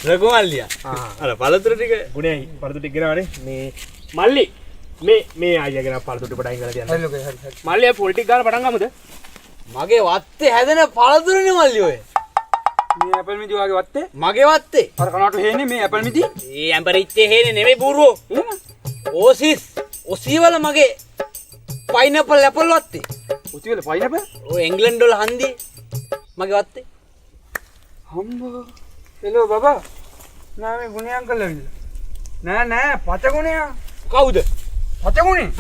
ලොකු මල්ලියා. අර පළතුරු ටික ගුණයි පළතුරු ටික ගෙනාවනේ. මේ මල්ලි මේ අයියාගෙන පළතුරු ටික පටන් ගන්න තියන්න. හරි. මල්ලියා පොල් ටික ගාලා පටන් ගමුද? මගේ වත්තේ හැදෙන පළතුරුනේ මල්ලි ඔය. මේ ඇපල් මිදි වගේ වත්තේ? මගේ වත්තේ. අර කනට හේනේ මේ ඇපල් මිදි? ඒ ඇම්බරිච්චේ හේනේ නෙමෙයි බූරුවෝ. ඕසිස්. ඔසීවල මගේ පයිනැපල් ඇපල් වත්තේ. ඔතිවල පයිනැපල්? ඔය එංග්ලන්ඩ් වල හන්දියේ මගේ වත්තේ. හම්බෝ. හෙලෝ බබා. නෑ මේ ගුණේ අංකල් ඇවිල්ලා. නෑ පච ගුණයා. කවුද? පච ගුණේ.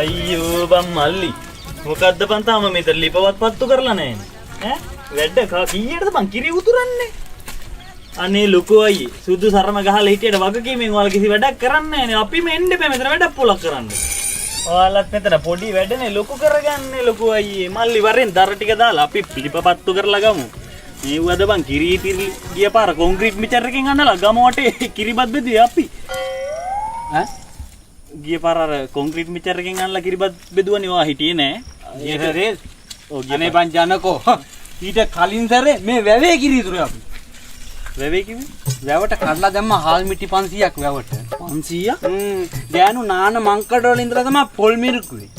අයියෝ බම් මල්ලි මොකද්ද බන් තාම මෙතන ලිපවත් පත්තු කරලා නැහැ ඈ වැඩ කීයටද බන් කිරි උතුරන්නේ අනේ ලොකෝ අයියේ සුදු සරම ගහලා හිටියට වගකීමෙන් ඔයාලා කිසි වැඩක් කරන්නේ නැහැ නේ අපි මෙන්න බෑ මෙතන වැඩක් පොලක් කරන්න ඔයාලත් මෙතන පොඩි වැඩනේ ලොකු කරගන්නේ ලොකෝ අයියේ මල්ලි වරෙන් දර ටික දාලා අපි ලිප පත්තු කරලා ගමු මේවද බන් කිරි තිරි ගිය පාර කොන්ක්‍රීට් මිචර් එකකින් අන්නලා ගම වටේ කිරිබත් බෙදුවේ අපි ඈ ගිය පාර අර කොන්ක්‍රීට් මිචර් එකෙන් අන්නලා කිරිබත් බෙදුවනේ ඔයා හිටියේ නෑ. ඒ සරේ. ඔව් අනේ බං ජනකෝ. ඊට කලින් සරේ මේ වැවේ කිරි ඉතුරුයි අපි. වැවේ කිව්වේ? වැවට කඩලා දැම්ම හාල් මිටි 500ක් වැවට. 500? ගෑනු නාන මංකඩ වල ඉඳලා තමයි පොල් මිරිකුවේ.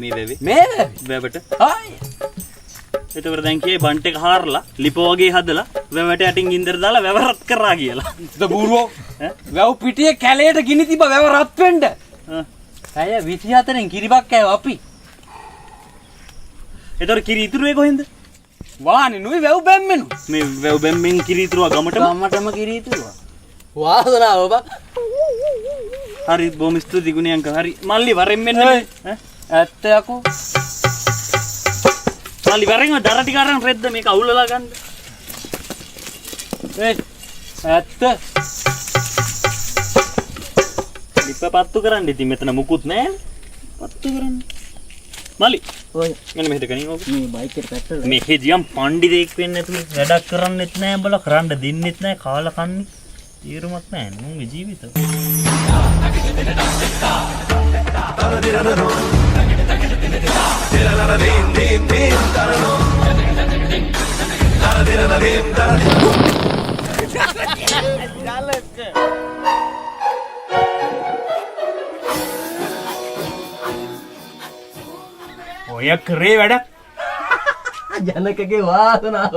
මේ වැවේ. මේ වැවට. හායි. ඒතකොට දැන් කියේ බන්ට් එක හාරලා ලිප වගේ හදලා වැවට යටින් ගින්දර දාලා වැව රත් කරා කියලා. ද බූරුවෝ. වැව් පිටියේ කැලේට ගිනි තිබ්බ වැව රත් වෙන්න. ඇය 24න් කිරිබක් කෑව අපි. ඒතකොට කිරි ඉතුරුවේ කොහෙන්ද? වානේ නුයි වැව් බැම්මෙනු. මේ වැව් බැම්මෙන් කිරි ඉතුරුවා ගමටම කිරි ඉතුරුවා. වාසනාව බා. හරි බොහොම ස්තුතියි ගුණේ අංකල්. හරි මල්ලි වරෙන් මෙන්න ඈ ඇත්ත යකෝ. මල්ලි වරෙන් දර ටික අරන් රෙද්ද මේක අවුලලා ගන්න. ඇත්ත. ලිප පත්තු කරන්න ඉතින් මෙතන මුකුත් නෑ. පත්තු කරන්න. මල්ලි. ඔය මෙන්න මෙහෙට ගනින් ඕක. මේ බයික් එකට පැට්‍රල්. මේ හෙදියම් පණ්ඩිතෙක් වෙන්න නැතුව වැඩක් කරන්නෙත් නෑ බල කරන්න දෙන්නෙත් නෑ කාලා කන්නේ. තීරුමක් නෑ නුඹේ ජීවිත. ඔය කරේ වැඩක් ජනකගේ වාසනාව.